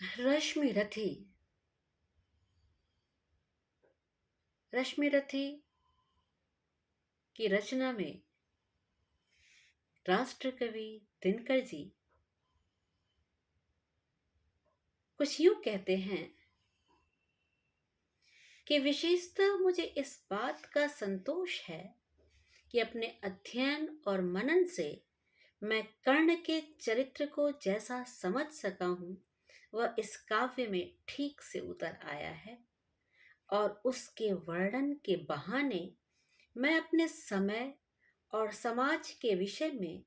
रश्मि रथी। रश्मि रथी की रचना में राष्ट्र कवि दिनकर जी कुछ यूं कहते हैं कि विशेषतः मुझे इस बात का संतोष है कि अपने अध्ययन और मनन से मैं कर्ण के चरित्र को जैसा समझ सका हूं वह इस काव्य में ठीक से उतर आया है और उसके वर्णन के बहाने मैं अपने समय और समाज के विषय में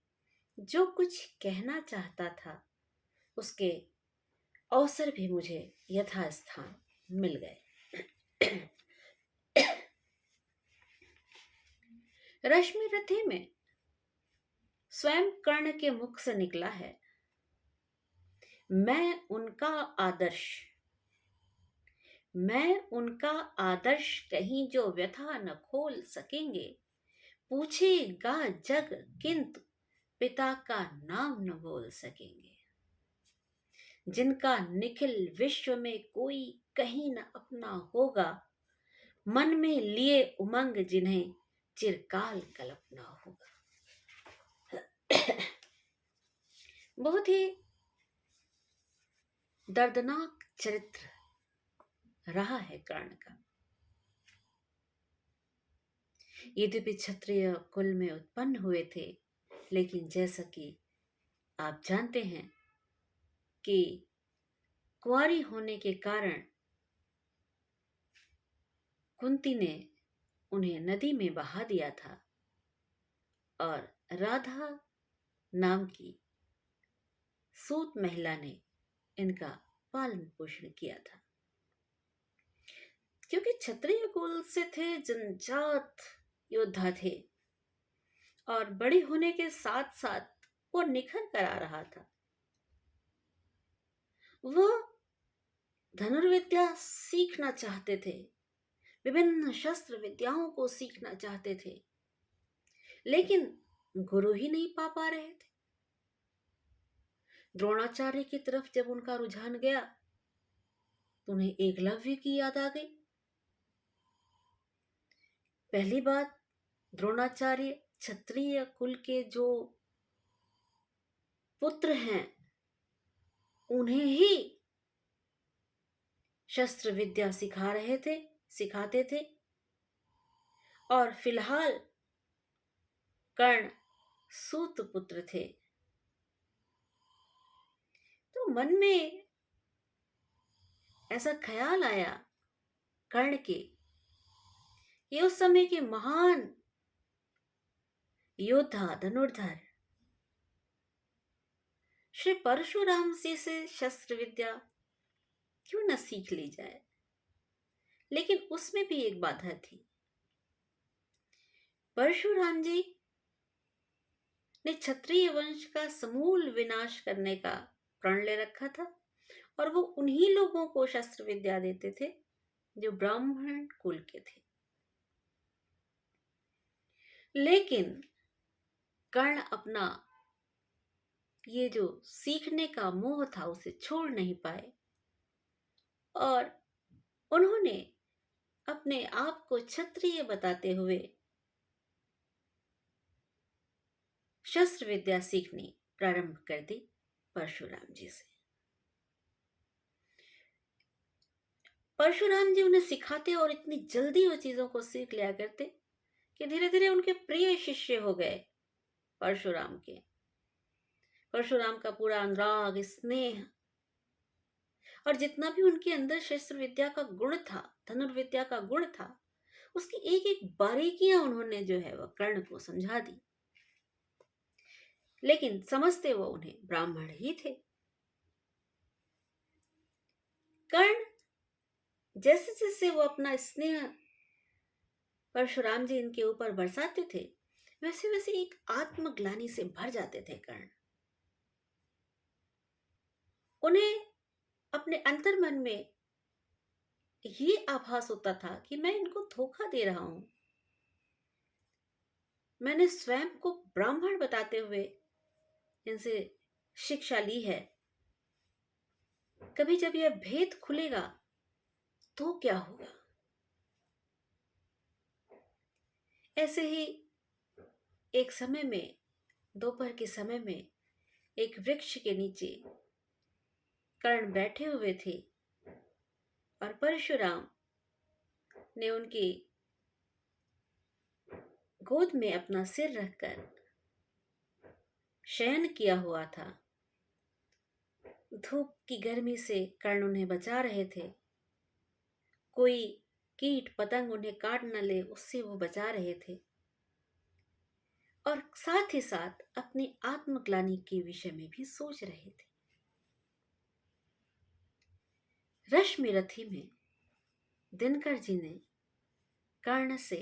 जो कुछ कहना चाहता था उसके अवसर भी मुझे यथास्थान मिल गए। रश्मि रथी में स्वयं कर्ण के मुख से निकला है, मैं उनका आदर्श। मैं उनका आदर्श कहीं जो व्यथा न खोल सकेंगे, पूछेगा जग किंतु पिता का नाम न बोल सकेंगे। जिनका निखिल विश्व में कोई कहीं न अपना होगा, मन में लिए उमंग जिन्हें चिरकाल कल्पना होगा। बहुत ही दर्दनाक चरित्र रहा है कर्ण का। यद्यपि क्षत्रिय कुल में उत्पन्न हुए थे, लेकिन जैसा कि आप जानते हैं कि कुंवारी होने के कारण कुंती ने उन्हें नदी में बहा दिया था और राधा नाम की सूत महिला ने इनका पालन पोषण किया था। क्योंकि क्षत्रिय कुल से थे, जनजात योद्धा थे और बड़ी होने के साथ साथ वो निखर कर आ रहा था। वह धनुर्विद्या सीखना चाहते थे, विभिन्न शस्त्र विद्याओं को सीखना चाहते थे, लेकिन गुरु ही नहीं पा रहे थे। द्रोणाचार्य की तरफ जब उनका रुझान गया तो उन्हें एकलव्य की याद आ गई। पहली बात, द्रोणाचार्य क्षत्रिय कुल के जो पुत्र हैं उन्हें ही शस्त्र विद्या सिखाते थे और फिलहाल कर्ण सूत पुत्र थे। तो मन में ऐसा ख्याल आया कर्ण के, ये उस समय के महान योद्धा धनुर्धर श्री परशुराम जी से शस्त्र विद्या क्यों न सीख ली जाए। लेकिन उसमें भी एक बाधा थी। परशुराम जी ने क्षत्रिय वंश का समूल विनाश करने का प्रण ले रखा था और वो उन्हीं लोगों को शस्त्र विद्या देते थे जो ब्राह्मण कुल के थे। लेकिन कर्ण अपना ये जो सीखने का मोह था उसे छोड़ नहीं पाए और उन्होंने अपने आप को क्षत्रिय बताते हुए शस्त्र विद्या सीखनी प्रारंभ कर दी परशुराम जी से। परशुराम जी उन्हें सिखाते और इतनी जल्दी वो चीजों को सीख लिया करते कि धीरे धीरे उनके प्रिय शिष्य हो गए परशुराम के। परशुराम का पूरा अनुराग, स्नेह और जितना भी उनके अंदर शस्त्र विद्या का गुण था, धनुर्विद्या का गुण था, उसकी एक एक बारीकियां उन्होंने जो है वह कर्ण को समझा दी। लेकिन समझते वो उन्हें ब्राह्मण ही थे। कर्ण जैसे जैसे वो अपना स्नेह परशुराम जी इनके ऊपर बरसाते थे, वैसे वैसे एक आत्मग्लानि से भर जाते थे कर्ण। उन्हें अपने अंतर्मन में ये आभास होता था कि मैं इनको धोखा दे रहा हूं। मैंने स्वयं को ब्राह्मण बताते हुए इनसे शिक्षा ली है, कभी जब यह भेद खुलेगा तो क्या होगा? ऐसे ही एक समय में, दोपहर के समय में, एक वृक्ष के नीचे कर्ण बैठे हुए थे और परशुराम ने उनकी गोद में अपना सिर रखकर शयन किया हुआ था। धूप की गर्मी से कर्ण उन्हें बचा रहे थे। कोई कीट पतंग उन्हें काट न ले, उससे वो बचा रहे थे। और साथ ही साथ अपनी आत्मग्लानि के विषय में भी सोच रहे थे। रश्मि रथी में दिनकर जी ने कर्ण से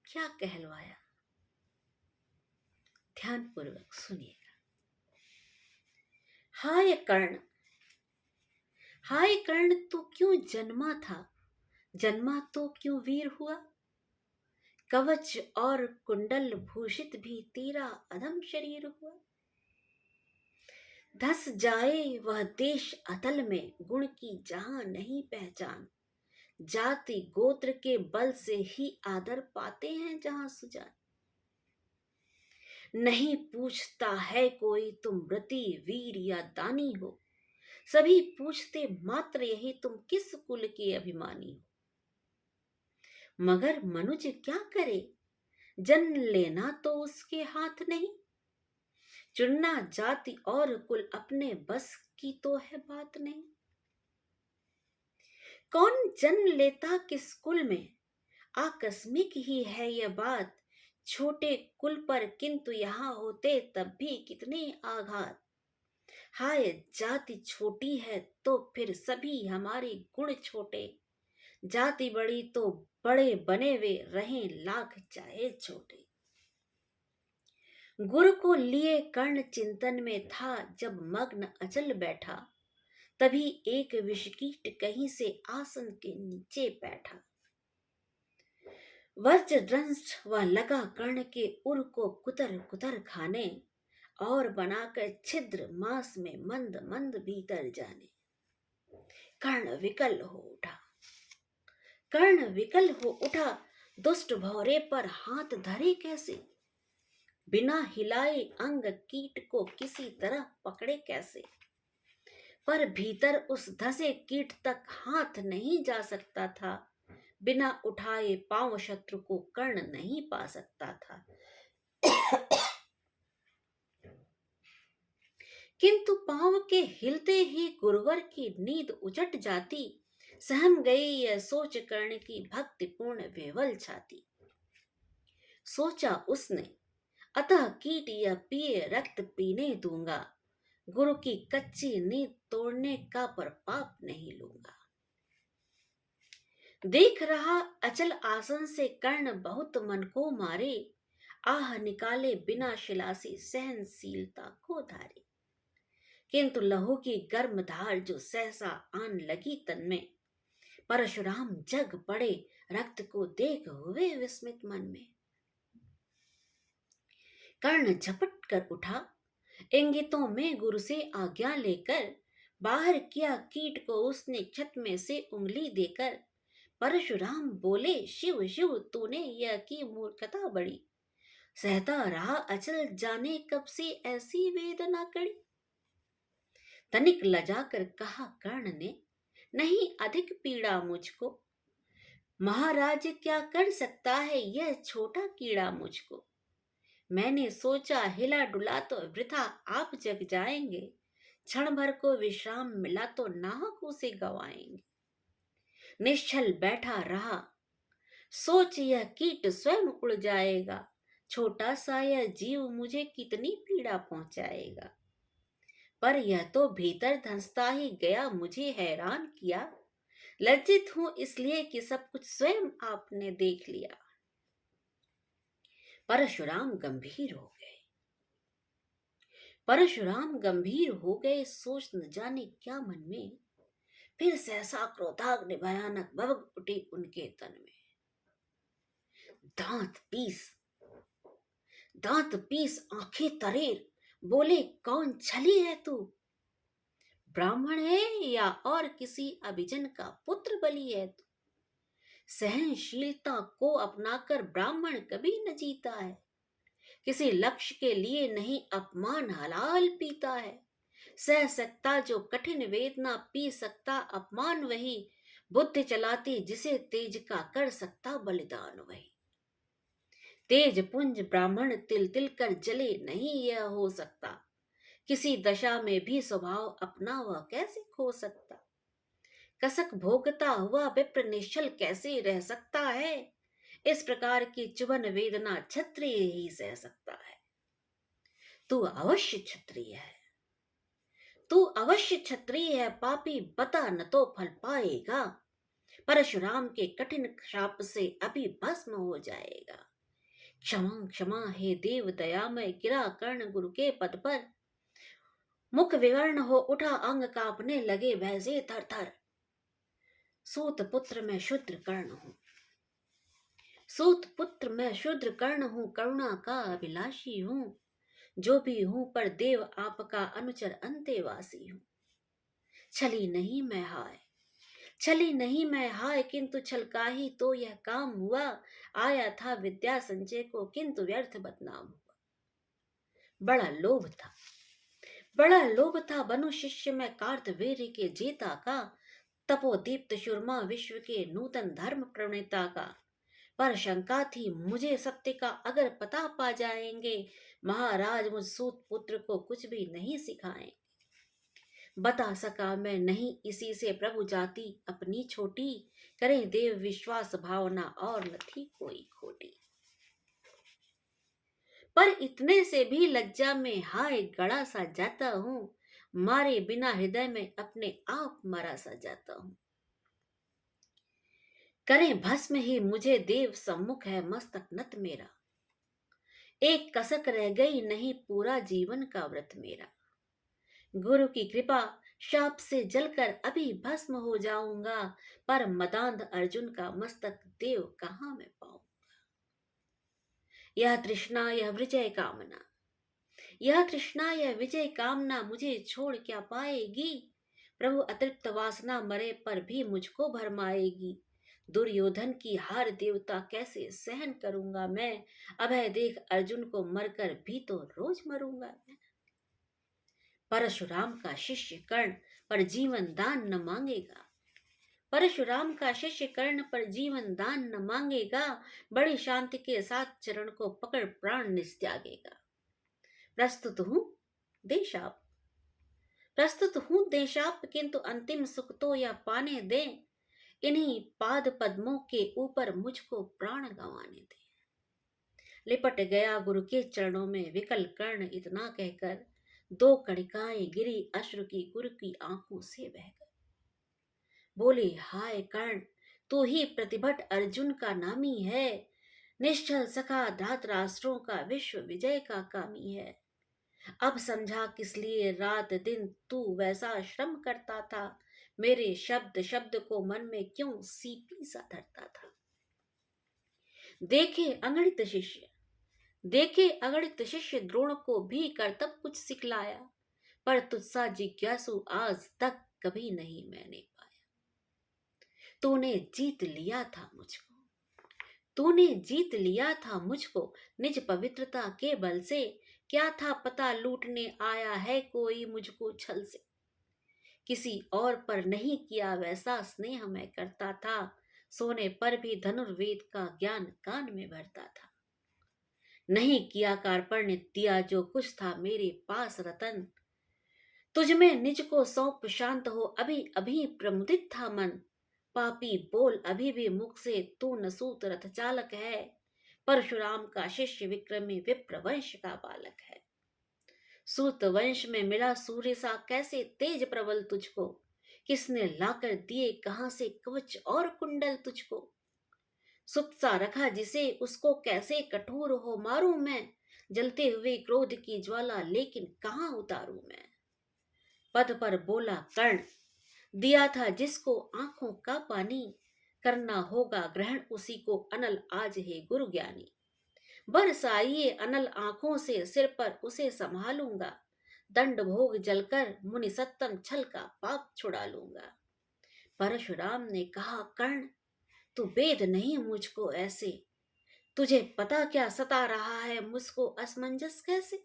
क्या कहलवाया, ध्यानपूर्वक सुनिएगा। हाय कर्ण, हाय कर्ण, तू क्यों जन्मा था, जन्मा तो क्यों वीर हुआ। कवच और कुंडल भूषित भी तेरा अधम शरीर हुआ। धस जाए वह देश अतल में, गुण की जहां नहीं पहचान। जाति गोत्र के बल से ही आदर पाते हैं जहां सुजान। नहीं पूछता है कोई तुम व्रती वीर या दानी हो, सभी पूछते मात्र यही तुम किस कुल के अभिमानी हो। मगर मनुज क्या करे, जन्म लेना तो उसके हाथ नहीं। चुनना जाति और कुल अपने बस की तो है बात नहीं। कौन जन्म लेता किस कुल में, आकस्मिक ही है यह बात। छोटे कुल पर किंतु यहाँ होते तब भी कितने आघात। हाय जाति छोटी है तो फिर सभी हमारे गुण छोटे। जाति बड़ी तो बड़े बने वे रहें लाख चाहे छोटे। गुरु को लिए कर्ण चिंतन में था, जब मग्न अचल बैठा। तभी एक विषकीट कहीं से आसन के नीचे बैठा। वज्र दंश वह लगा कर्ण के उर को कुतर कुतर खाने, और बनाकर छिद्र मांस में मंद मंद भीतर जाने। कर्ण विकल हो उठा, कर्ण विकल हो उठा, दुष्ट भौरे पर हाथ धरे कैसे। बिना हिलाए अंग कीट को किसी तरह पकड़े कैसे। पर भीतर उस धसे कीट तक हाथ नहीं जा सकता था। बिना उठाए पांव शत्रु को कर्ण नहीं पा सकता था। किंतु पांव के हिलते ही गुरुवर की नींद उचट जाती। सहम गई यह सोच कर्ण की भक्तिपूर्ण विह्वल छाती। सोचा उसने अतः कीट यह पिए रक्त पीने दूंगा। गुरु की कच्ची नींद तोड़ने का पर पाप नहीं लूंगा। देख रहा अचल आसन से कर्ण बहुत मन को मारे। आह निकाले बिना शिलासी सहनशीलता को धारे। किंतु लहू की गर्म धार जो सहसा आन लगी तन में। परशुराम जग पड़े रक्त को देख हुए विस्मित मन में। कर्ण झपट कर उठा, इंगितों में गुरु से आज्ञा लेकर। बाहर किया कीट को उसने छत में से उंगली देकर। परशुराम बोले शिव शिव तूने यह की मूर्खता बड़ी। सहता रहा अचल जाने कब से ऐसी वेदना कड़ी। तनिक लजा कर कहा कर्ण ने, नहीं अधिक पीड़ा मुझको। महाराज क्या कर सकता है यह छोटा कीड़ा मुझको। मैंने सोचा हिला डुला तो वृथा आप जग जाएंगे। क्षण भर को विश्राम मिला तो नाहक उसे गवाएंगे। निश्चल बैठा रहा, सोच यह कीट स्वयं उड़ जाएगा। छोटा सा यह जीव मुझे कितनी पीड़ा पहुंचाएगा। पर यह तो भीतर धंसता ही गया, मुझे हैरान किया। लज्जित हूं इसलिए कि सब कुछ स्वयं आपने देख लिया। परशुराम गंभीर हो गए, परशुराम गंभीर हो गए। सोच न जाने क्या मन में। फिर सहसा क्रोधाग्नि भयानक भभक उठी उनके तन में। दांत पीस, दांत पीस आंखें तरेर, बोले कौन छली है तू। ब्राह्मण है या और किसी अभिजन का पुत्र बलि है तू। सहनशीलता को अपनाकर ब्राह्मण कभी न जीता है। किसी लक्ष्य के लिए नहीं अपमान हलाल पीता है। सह सकता जो कठिन वेदना, पी सकता अपमान वही। बुद्धि चलाती जिसे तेज का, कर सकता बलिदान वही। तेज पुंज ब्राह्मण तिल तिल कर जले नहीं, यह हो सकता। किसी दशा में भी स्वभाव अपना वह कैसे खो सकता। कसक भोगता हुआ विप्र निश्चल कैसे रह सकता है। इस प्रकार की चुभन वेदना क्षत्रिय ही सह सकता है। तू अवश्य क्षत्रिय है, तू अवश्य क्षत्रिय है। पापी बता न तो फल पाएगा। परशुराम के कठिन शाप से अभी भस्म हो जाएगा। क्षमा क्षमा हे देव दयामय, गिरा कर्ण गुरु के पद पर। मुख विवर्ण हो उठा, अंग कांपने लगे भय से थर थर। सूत पुत्र मैं शूद्र कर्ण हूँ, सूत पुत्र मैं शूद्र कर्ण हूँ। करुणा का अभिलाषी हूँ, जो भी हूँ पर देव आपका अनुचर अंतेवासी हूँ। छली नहीं मैं हाय, छली नहीं मैं हाय, किंतु छल का ही तो यह काम हुआ। आया था विद्या संचय को, किंतु व्यर्थ बदनाम हुआ। बड़ा लोभ था, बड़ा लोभ था बनु शिष्य में कार्तवीर्य के जेता का। तपोदीप्त शूरमा विश्व के नूतन धर्म प्रणेता का। पर शंका थी मुझे सत्य का, अगर पता पा जाएंगे महाराज मुझ सूत पुत्र को कुछ भी नहीं सिखाएं। बता सका मैं नहीं इसी से प्रभु जाति अपनी छोटी। करें देव विश्वास भावना और न थी कोई खोटी। पर इतने से भी लज्जा में हाय गड़ा सा जाता हूँ। मारे बिना हृदय में अपने आप मरा सा जाता हूँ। करें भस्म ही मुझे देव, सम्मुख है मस्तक नत मेरा। एक कसक रह गई नहीं, पूरा जीवन का व्रत मेरा। गुरु की कृपा शाप से जलकर अभी भस्म हो जाऊंगा। पर मदांध अर्जुन का मस्तक देव कहाँ मैं पाऊंगा। यह तृष्णा यह विजय कामना, यह तृष्णा यह विजय कामना मुझे छोड़ क्या पाएगी। प्रभु अतृप्त वासना मरे पर भी मुझको भरमाएगी। दुर्योधन की हार देवता कैसे सहन करूंगा मैं। अभय देख अर्जुन को मरकर भी तो रोज मरूंगा मैं। परशुराम का शिष्य कर्ण पर जीवन दान न मांगेगा। परशुराम का शिष्य कर्ण पर जीवन दान न मांगेगा। बड़ी शांति के साथ चरण को पकड़ प्राण निस्त्यागेगा। प्रस्तुत हूँ देशाप, प्रस्तुत हूँ देशाप, किंतु अंतिम सुख तो यह पाने दे। इन्हीं पाद पद्मों के ऊपर मुझको प्राण गंवाने दे। लिपट गया गुरु के चरणों में विकल कर्ण, इतना कहकर दो कणिकाएं गिरी अश्रु की गुरु की आंखों से बहकर। बोले हाय कर्ण, तू ही प्रतिभट अर्जुन का नामी है। निश्चल सखा धात राष्ट्रों का, विश्व विजय का कामी है। अब समझा किस लिए रात दिन तू वैसा श्रम करता था। मेरे शब्द शब्द को मन में क्यों सीपी सा धरता था। देखे अगणित शिष्य, देखे अगणित शिष्य द्रोण को भी करतब कुछ सिखलाया। पर तुझसा जिज्ञासु आज तक कभी नहीं मैंने पाया। तूने जीत लिया था मुझको, तूने जीत लिया था मुझको निज पवित्रता के बल से। क्या था पता लूटने आया है कोई मुझको छल से। किसी और पर नहीं किया वैसा स्नेह मैं करता था। सोने पर भी धनुर्वेद का ज्ञान कान में भरता था। नहीं किया कार्पण्य, दिया जो कुछ था मेरे पास रतन। तुझ में निज को सौंप शांत हो, अभी अभी प्रमुदित था मन। पापी बोल अभी भी मुख से, तू नसूत रथ चालक है। परशुराम का शिष्य विक्रमी विप्र वंश का बालक है। सूत वंश में मिला सूर्य सा, कैसे तेज प्रबल तुझको। किसने लाकर दिए कहां से कवच और कुंडल तुझको। सुत सा रखा जिसे, उसको कैसे कठोर हो मारूं मैं। जलते हुए क्रोध की ज्वाला, लेकिन कहां उतारूं मैं। पद पर बोला कर्ण, दिया था जिसको आंखों का पानी। करना होगा ग्रहण उसी को, अनल आज है गुरु ज्ञानी। बरसाइए अनल आंखों से, सिर पर उसे संभालूंगा। दंड भोग जलकर मुनि सत्तम छल का पाप छुड़ा लूंगा। परशुराम ने कहा, कर्ण तू वेद नहीं मुझको ऐसे, तुझे पता क्या सता रहा है मुझको असमंजस कैसे।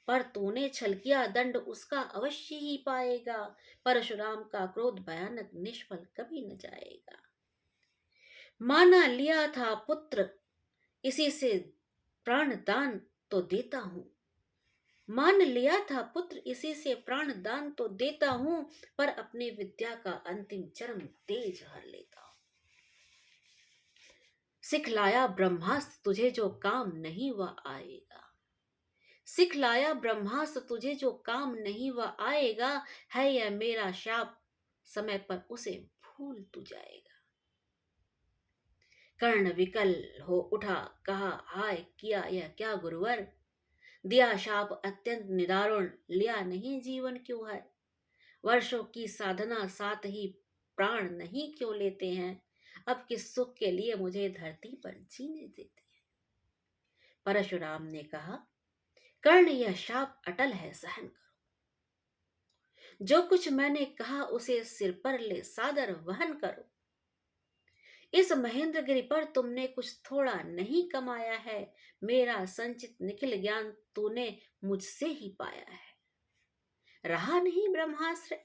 पर तूने छल किया दंड उसका अवश्य ही पाएगा, परशुराम का क्रोध भयानक निष्फल कभी न जाएगा। माना लिया था पुत्र इसी से प्राण दान तो देता हूं, मान लिया था पुत्र इसी से प्राण दान तो देता हूं, पर अपनी विद्या का अंतिम चरम तेज हर लेता हूं। सिखलाया ब्रह्मास्त्र तुझे जो काम नहीं वह आएगा, सिखलाया ब्रह्मास्त्र तुझे जो काम नहीं वह आएगा, है यह मेरा शाप समय पर उसे भूल तू जाएगा। कर्ण विकल हो उठा, कहा हाय किया यह क्या गुरुवर, दिया शाप अत्यंत निदारुण, लिया नहीं जीवन क्यों है। वर्षों की साधना साथ ही प्राण नहीं क्यों लेते हैं, अब किस सुख के लिए मुझे धरती पर जीने देते हैं। परशुराम ने कहा, कर्ण यह शाप अटल है सहन करो, जो कुछ मैंने कहा उसे सिर पर ले सादर वहन करो। इस महेंद्रगिरी पर तुमने कुछ थोड़ा नहीं कमाया है, मेरा संचित निखिल ज्ञान तूने मुझसे ही पाया है। रहा नहीं ब्रह्मास्त्र,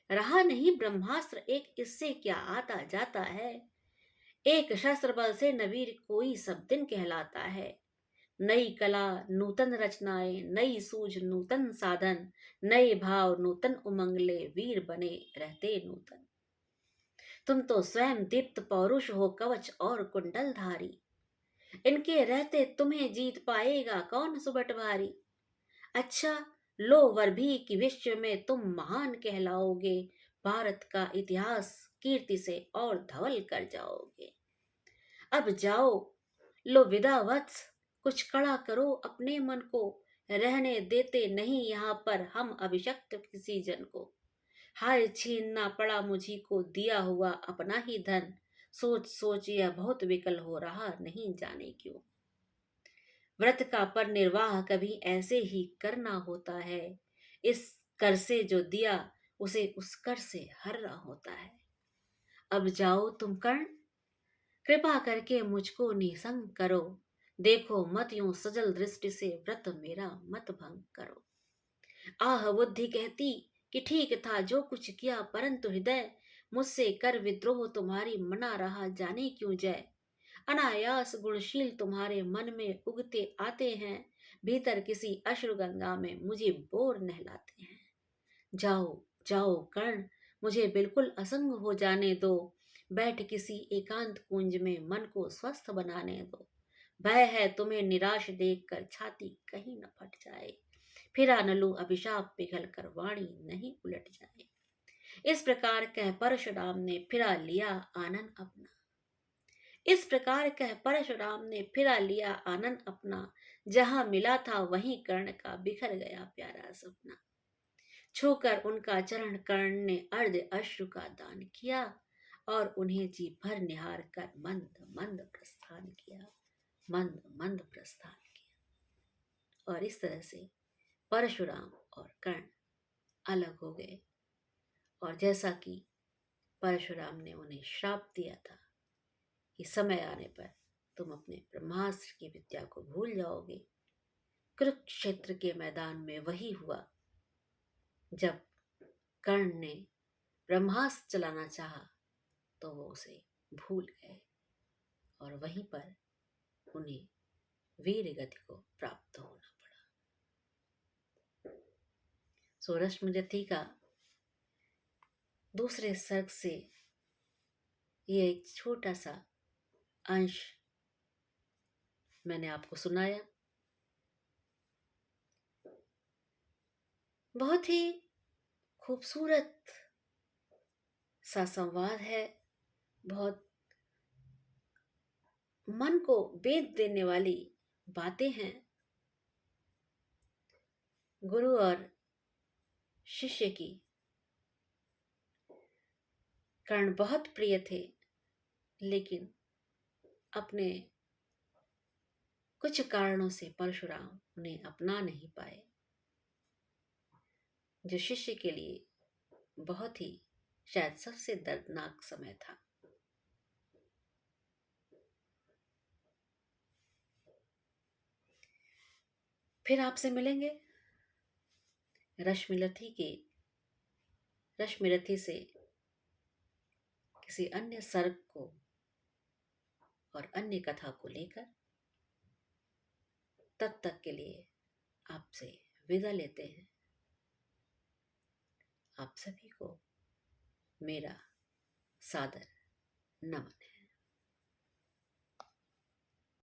रहा नहीं ब्रह्मास्त्र एक, इससे क्या आता जाता है। एक शस्त्र बल से नवीर कोई सब दिन कहलाता है। नई कला नूतन रचनाएं, नई सूझ नूतन साधन, नए भाव नूतन उमंगले, वीर बने रहते नूतन। तुम तो स्वयं दीप्त पौरुष हो कवच और कुंडल धारी, इनके रहते तुम्हें जीत पाएगा कौन सुबट भारी। अच्छा लो वर भी कि विश्व में तुम महान कहलाओगे, भारत का इतिहास कीर्ति से और धवल कर जाओगे। अब जाओ लो विदा वत्स, कुछ कड़ा करो अपने मन को, रहने देते नहीं यहाँ पर हम अभिशक्त किसी जन को। हाय छीनना पड़ा मुझी को दिया हुआ अपना ही धन, सोच सोच यह बहुत विकल हो रहा नहीं जाने क्यों। व्रत का पर निर्वाह कभी ऐसे ही करना होता है, इस कर से जो दिया उसे उस कर से हरना होता है। अब जाओ तुम कर्ण, कृपा करके मुझको निसंग करो, देखो मत यूं सजल दृष्टि से व्रत मेरा मत भंग करो। आह बुद्धि कहती कि ठीक था जो कुछ किया, परंतु हृदय मुझसे कर विद्रोह तुम्हारी मना रहा जाने क्यों जय। अनायास गुणशील तुम्हारे मन में उगते आते हैं, भीतर किसी अश्रु गंगा में मुझे बोर नहलाते हैं। जाओ जाओ कर्ण, मुझे बिल्कुल असंग हो जाने दो, बैठ किसी एकांत कुंज में मन को स्वस्थ बनाने दो। भय है तुम्हें निराश देख कर छाती कहीं न फट जाए, फिरा न लूं अभिशाप पिघल कर वाणी नहीं उलट जाए। इस प्रकार कह परशुराम ने फिरा लिया आनंद अपना, इस प्रकार कह परशुराम ने फिरा लिया आनंद अपना, जहां मिला था वहीं कर्ण का बिखर गया प्यारा सपना। छूकर उनका चरण कर्ण ने अर्ध अश्रु का दान किया, और उन्हें जी भर निहार कर मंद मंद प्रस्थान किया, मंद मंद प्रस्थान किया। और इस तरह से परशुराम और कर्ण अलग हो गए। और जैसा कि परशुराम ने उन्हें श्राप दिया था कि समय आने पर तुम अपने ब्रह्मास्त्र की विद्या को भूल जाओगे, कुरुक्षेत्र के मैदान में वही हुआ। जब कर्ण ने ब्रह्मास्त्र चलाना चाहा तो वो उसे भूल गए, और वहीं पर उन्हें वीर गति को प्राप्त होना पड़ा। सो रश्मिरथी का दूसरे सर्ग से ये एक छोटा सा अंश मैंने आपको सुनाया। बहुत ही खूबसूरत सा संवाद है, बहुत मन को बेद देने वाली बातें हैं। गुरु और शिष्य की। कर्ण बहुत प्रिय थे, लेकिन अपने कुछ कारणों से परशुराम उन्हें अपना नहीं पाए। जो शिष्य के लिए बहुत ही शायद सबसे दर्दनाक समय था। फिर आपसे मिलेंगे रश्मिरथी के रश्मिरथी से किसी अन्य सर्ग को और अन्य कथा को लेकर। तब तक के लिए आपसे विदा लेते हैं। आप सभी को मेरा सादर नमन है।